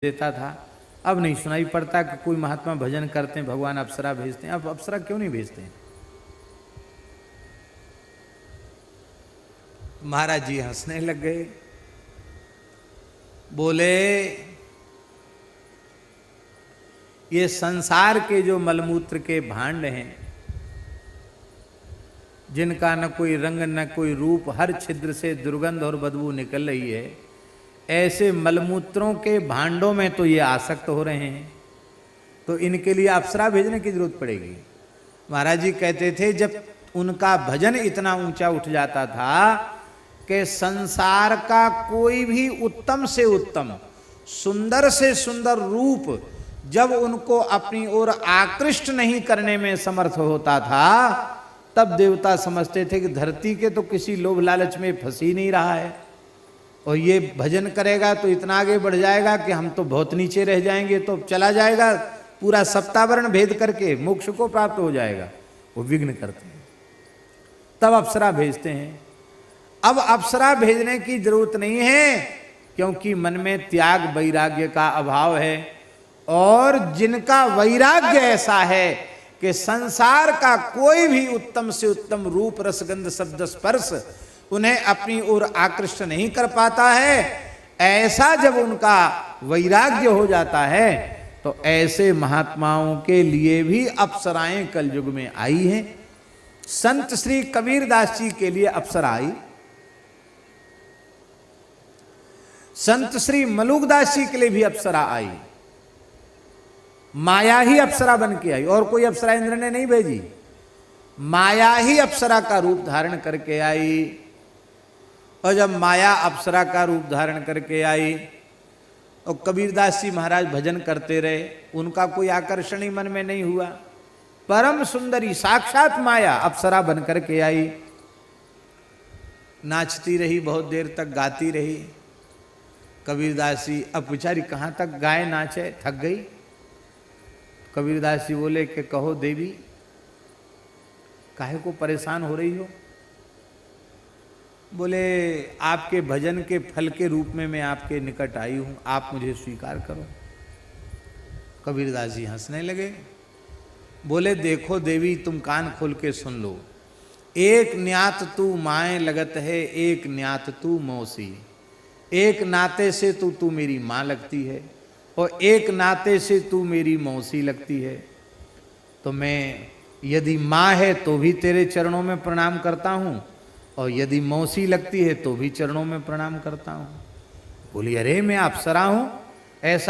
देता था। अब नहीं सुनाई पड़ता कि कोई महात्मा भजन करते हैं, भगवान अप्सरा भेजते हैं। अब अप्सरा क्यों नहीं भेजते हैं? महाराज जी हंसने लग गए, बोले ये संसार के जो मलमूत्र के भांड हैं, जिनका न कोई रंग न कोई रूप, हर छिद्र से दुर्गंध और बदबू निकल रही है, ऐसे मलमूत्रों के भांडों में तो ये आसक्त हो रहे हैं, तो इनके लिए अप्सरा भेजने की जरूरत पड़ेगी। महाराज जी कहते थे जब उनका भजन इतना ऊंचा उठ जाता था कि संसार का कोई भी उत्तम से उत्तम, सुंदर से सुंदर रूप जब उनको अपनी ओर आकृष्ट नहीं करने में समर्थ होता था, तब देवता समझते थे कि धरती के तो किसी लोभ लालच में फंस ही नहीं रहा है, और ये भजन करेगा तो इतना आगे बढ़ जाएगा कि हम तो बहुत नीचे रह जाएंगे, तो चला जाएगा पूरा सप्तावरण भेद करके मोक्ष को प्राप्त हो जाएगा। वो विघ्न करते हैं, तब अप्सरा भेजते हैं। अब अप्सरा भेजने की जरूरत नहीं है, क्योंकि मन में त्याग वैराग्य का अभाव है, और जिनका वैराग्य ऐसा है कि संसार का कोई भी उत्तम से उत्तम रूप, रसगंध, शब्द, स्पर्श उन्हें अपनी ओर आकृष्ट नहीं कर पाता है, ऐसा जब उनका वैराग्य हो जाता है, तो ऐसे महात्माओं के लिए भी अप्सराएं कलयुग में आई हैं। संत श्री कबीरदास जी के लिए अप्सरा आई, संत श्री मलुकदास जी के लिए भी अप्सरा आई। माया ही अप्सरा बन के आई, और कोई अप्सरा इंद्र ने नहीं भेजी, माया ही अप्सरा का रूप धारण करके आई। और जब माया अप्सरा का रूप धारण करके आई और कबीरदास जी महाराज भजन करते रहे, उनका कोई आकर्षण ही मन में नहीं हुआ। परम सुंदरी साक्षात माया अप्सरा बन करके आई, नाचती रही, बहुत देर तक गाती रही। कबीरदास जी अब बेचारी कहाँ तक गाए नाचे, थक गई। कबीरदास जी बोले कि कहो देवी, काहे को परेशान हो रही हो? बोले आपके भजन के फल के रूप में मैं आपके निकट आई हूं, आप मुझे स्वीकार करो। कबीरदास जी हंसने लगे, बोले देखो देवी, तुम कान खोल के सुन लो। एक न्यात तू माए लगत है, एक न्यात तू मौसी। एक नाते से तू मेरी माँ लगती है, और एक नाते से तू मेरी मौसी लगती है। तो मैं यदि माँ है तो भी तेरे चरणों में प्रणाम करता हूँ, और यदि मौसी लगती है तो भी चरणों में प्रणाम करता हूँ। बोली अरे मैं अप्सरा हूँ, ऐसा